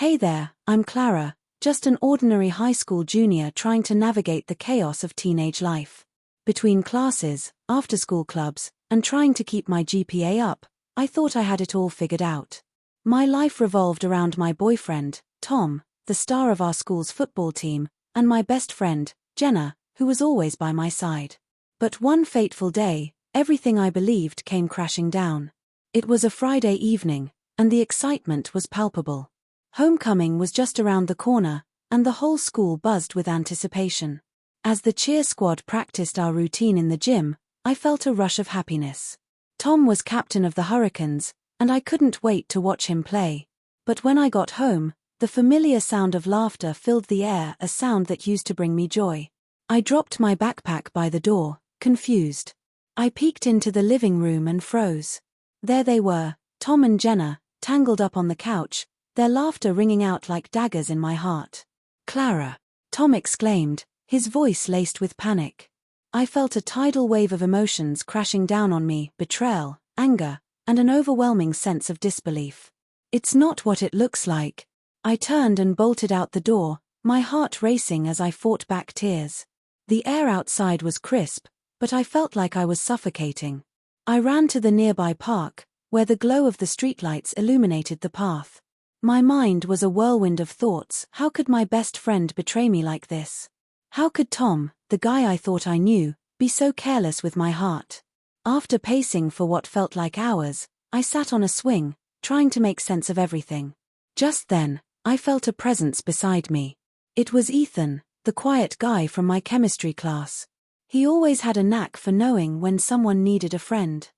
Hey there, I'm Clara, just an ordinary high school junior trying to navigate the chaos of teenage life. Between classes, after-school clubs, and trying to keep my GPA up, I thought I had it all figured out. My life revolved around my boyfriend, Tom, the star of our school's football team, and my best friend, Jenna, who was always by my side. But one fateful day, everything I believed came crashing down. It was a Friday evening, and the excitement was palpable. Homecoming was just around the corner, and the whole school buzzed with anticipation. As the cheer squad practiced our routine in the gym, I felt a rush of happiness. Tom was captain of the Hurricanes, and I couldn't wait to watch him play. But when I got home, the familiar sound of laughter filled the air, a sound that used to bring me joy. I dropped my backpack by the door, confused. I peeked into the living room and froze. There they were, Tom and Jenna, tangled up on the couch, their laughter ringing out like daggers in my heart. "Clara!" Tom exclaimed, his voice laced with panic. I felt a tidal wave of emotions crashing down on me: betrayal, anger, and an overwhelming sense of disbelief. "It's not what it looks like." I turned and bolted out the door, my heart racing as I fought back tears. The air outside was crisp, but I felt like I was suffocating. I ran to the nearby park, where the glow of the streetlights illuminated the path. My mind was a whirlwind of thoughts. How could my best friend betray me like this? How could Tom, the guy I thought I knew, be so careless with my heart? After pacing for what felt like hours, I sat on a swing, trying to make sense of everything. Just then, I felt a presence beside me. It was Ethan, the quiet guy from my chemistry class. He always had a knack for knowing when someone needed a friend.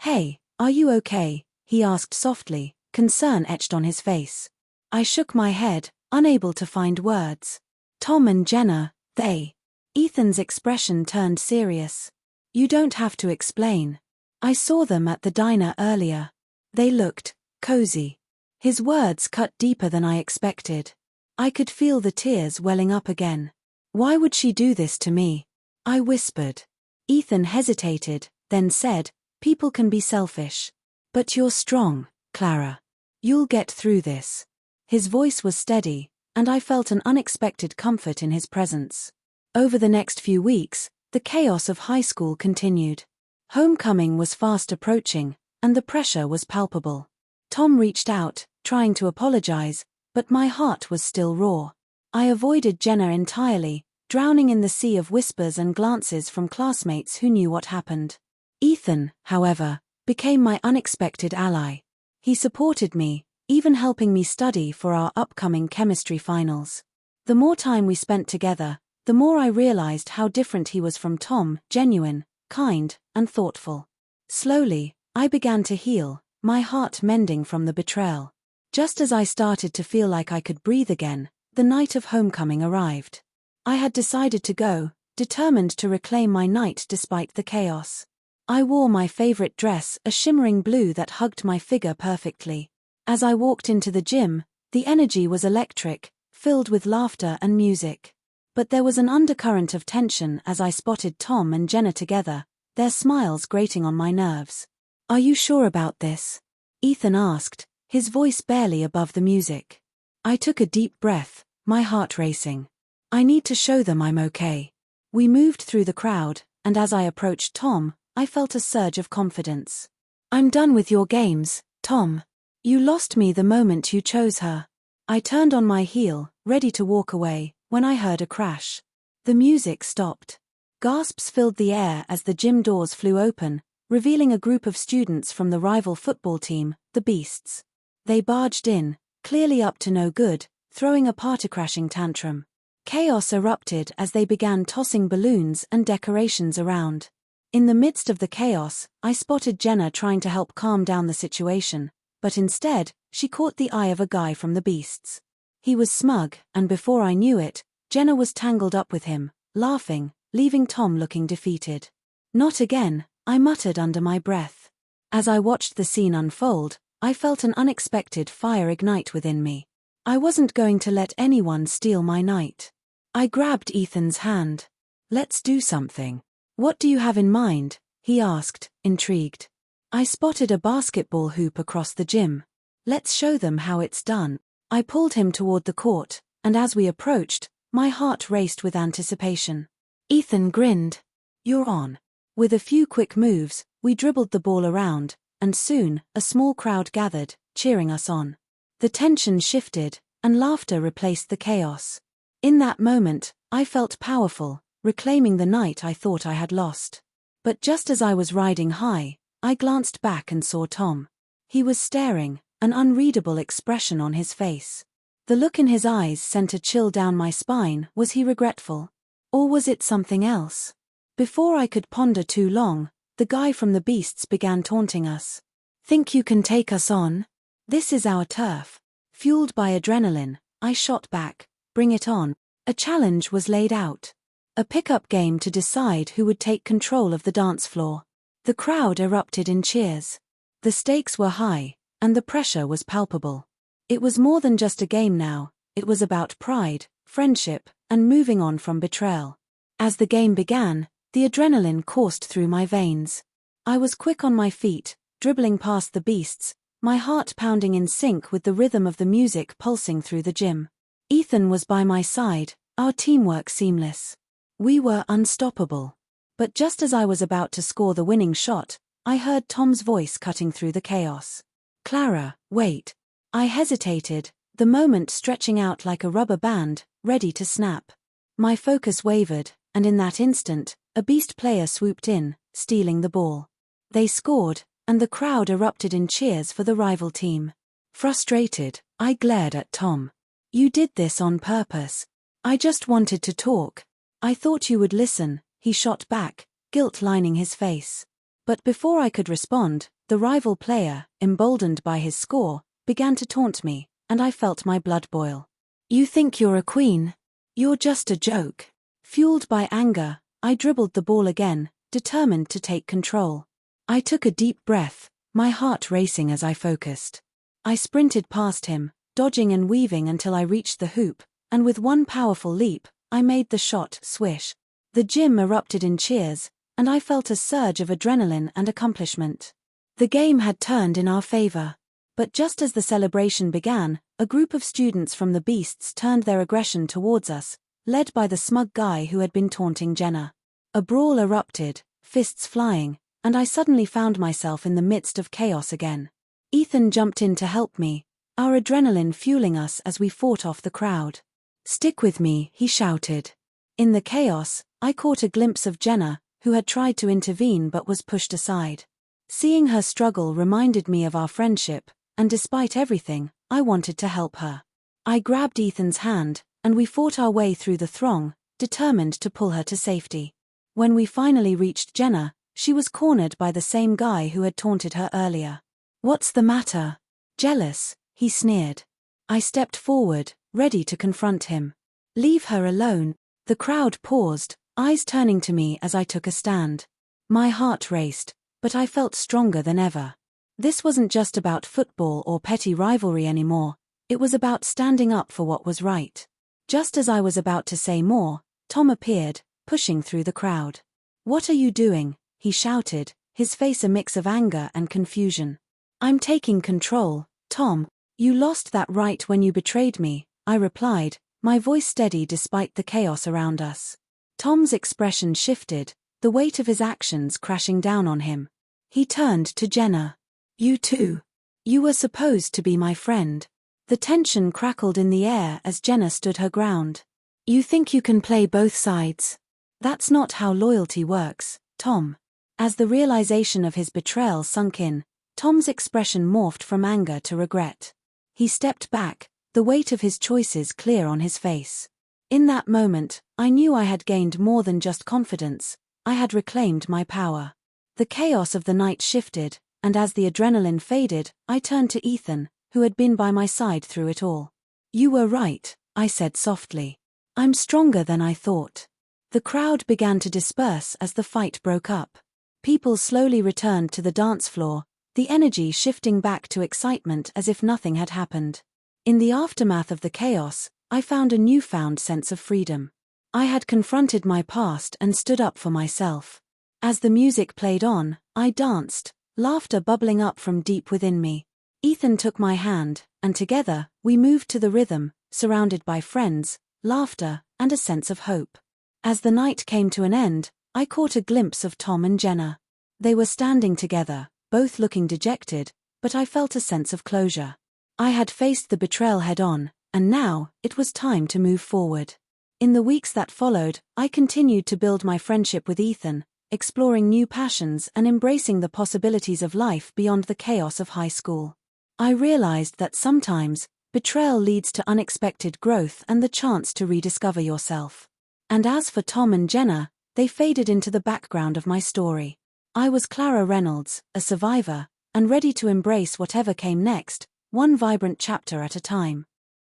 "Hey, are you okay?" he asked softly, concern etched on his face. I shook my head, unable to find words. "Tom and Jenna, they..." Ethan's expression turned serious. "You don't have to explain. I saw them at the diner earlier. They looked cozy." His words cut deeper than I expected. I could feel the tears welling up again. "Why would she do this to me?" I whispered. Ethan hesitated, then said, "People can be selfish. But you're strong, Clara. You'll get through this." His voice was steady, and I felt an unexpected comfort in his presence. Over the next few weeks, the chaos of high school continued. Homecoming was fast approaching, and the pressure was palpable. Tom reached out, trying to apologize, but my heart was still raw. I avoided Jenna entirely, drowning in the sea of whispers and glances from classmates who knew what happened. Ethan, however, became my unexpected ally. He supported me, even helping me study for our upcoming chemistry finals. The more time we spent together, the more I realized how different he was from Tom: genuine, kind, and thoughtful. Slowly, I began to heal, my heart mending from the betrayal. Just as I started to feel like I could breathe again, the night of homecoming arrived. I had decided to go, determined to reclaim my night despite the chaos. I wore my favorite dress, a shimmering blue that hugged my figure perfectly. As I walked into the gym, the energy was electric, filled with laughter and music. But there was an undercurrent of tension as I spotted Tom and Jenna together, their smiles grating on my nerves. "Are you sure about this?" Ethan asked, his voice barely above the music. I took a deep breath, my heart racing. "I need to show them I'm okay." We moved through the crowd, and as I approached Tom, I felt a surge of confidence. "I'm done with your games, Tom. You lost me the moment you chose her." I turned on my heel, ready to walk away, when I heard a crash. The music stopped. Gasps filled the air as the gym doors flew open, revealing a group of students from the rival football team, the Beasts. They barged in, clearly up to no good, throwing a party-crashing tantrum. Chaos erupted as they began tossing balloons and decorations around. In the midst of the chaos, I spotted Jenna trying to help calm down the situation, but instead, she caught the eye of a guy from the Beasts. He was smug, and before I knew it, Jenna was tangled up with him, laughing, leaving Tom looking defeated. "Not again," I muttered under my breath. As I watched the scene unfold, I felt an unexpected fire ignite within me. I wasn't going to let anyone steal my night. I grabbed Ethan's hand. "Let's do something." "What do you have in mind?" he asked, intrigued. I spotted a basketball hoop across the gym. "Let's show them how it's done." I pulled him toward the court, and as we approached, my heart raced with anticipation. Ethan grinned. "You're on." With a few quick moves, we dribbled the ball around, and soon, a small crowd gathered, cheering us on. The tension shifted, and laughter replaced the chaos. In that moment, I felt powerful, reclaiming the night I thought I had lost. But just as I was riding high, I glanced back and saw Tom. He was staring, an unreadable expression on his face. The look in his eyes sent a chill down my spine. Was he regretful? Or was it something else? Before I could ponder too long, the guy from the Beasts began taunting us. "Think you can take us on? This is our turf." Fueled by adrenaline, I shot back. "Bring it on." A challenge was laid out. A pickup game to decide who would take control of the dance floor. The crowd erupted in cheers. The stakes were high, and the pressure was palpable. It was more than just a game now, it was about pride, friendship, and moving on from betrayal. As the game began, the adrenaline coursed through my veins. I was quick on my feet, dribbling past the Beasts, my heart pounding in sync with the rhythm of the music pulsing through the gym. Ethan was by my side, our teamwork seamless. We were unstoppable. But just as I was about to score the winning shot, I heard Tom's voice cutting through the chaos. "Clara, wait." I hesitated, the moment stretching out like a rubber band, ready to snap. My focus wavered, and in that instant, a Beast player swooped in, stealing the ball. They scored, and the crowd erupted in cheers for the rival team. Frustrated, I glared at Tom. "You did this on purpose." "I just wanted to talk." "I thought you would listen," he shot back, guilt lining his face. But before I could respond, the rival player, emboldened by his score, began to taunt me, and I felt my blood boil. "You think you're a queen? You're just a joke." Fueled by anger, I dribbled the ball again, determined to take control. I took a deep breath, my heart racing as I focused. I sprinted past him, dodging and weaving until I reached the hoop, and with one powerful leap, I made the shot. Swish. The gym erupted in cheers, and I felt a surge of adrenaline and accomplishment. The game had turned in our favor. But just as the celebration began, a group of students from the Beasts turned their aggression towards us, led by the smug guy who had been taunting Jenna. A brawl erupted, fists flying, and I suddenly found myself in the midst of chaos again. Ethan jumped in to help me, our adrenaline fueling us as we fought off the crowd. "Stick with me," he shouted. In the chaos, I caught a glimpse of Jenna, who had tried to intervene but was pushed aside. Seeing her struggle reminded me of our friendship, and despite everything, I wanted to help her. I grabbed Ethan's hand, and we fought our way through the throng, determined to pull her to safety. When we finally reached Jenna, she was cornered by the same guy who had taunted her earlier. "What's the matter?" "Jealous," he sneered. I stepped forward, ready to confront him. "Leave her alone." The crowd paused, eyes turning to me as I took a stand. My heart raced, but I felt stronger than ever. This wasn't just about football or petty rivalry anymore, it was about standing up for what was right. Just as I was about to say more, Tom appeared, pushing through the crowd. "What are you doing?" he shouted, his face a mix of anger and confusion. "I'm taking control, Tom." "You lost that right when you betrayed me," I replied, my voice steady despite the chaos around us. Tom's expression shifted, the weight of his actions crashing down on him. He turned to Jenna. "You too. You were supposed to be my friend." The tension crackled in the air as Jenna stood her ground. "You think you can play both sides? That's not how loyalty works, Tom." As the realization of his betrayal sunk in, Tom's expression morphed from anger to regret. He stepped back, the weight of his choices clear on his face. In that moment, I knew I had gained more than just confidence, I had reclaimed my power. The chaos of the night shifted, and as the adrenaline faded, I turned to Ethan, who had been by my side through it all. "You were right," I said softly. "I'm stronger than I thought." The crowd began to disperse as the fight broke up. People slowly returned to the dance floor, the energy shifting back to excitement as if nothing had happened. In the aftermath of the chaos, I found a newfound sense of freedom. I had confronted my past and stood up for myself. As the music played on, I danced, laughter bubbling up from deep within me. Ethan took my hand, and together, we moved to the rhythm, surrounded by friends, laughter, and a sense of hope. As the night came to an end, I caught a glimpse of Tom and Jenna. They were standing together, both looking dejected, but I felt a sense of closure. I had faced the betrayal head-on, and now, it was time to move forward. In the weeks that followed, I continued to build my friendship with Ethan, exploring new passions and embracing the possibilities of life beyond the chaos of high school. I realized that sometimes, betrayal leads to unexpected growth and the chance to rediscover yourself. And as for Tom and Jenna, they faded into the background of my story. I was Clara Reynolds, a survivor, and ready to embrace whatever came next, one vibrant chapter at a time.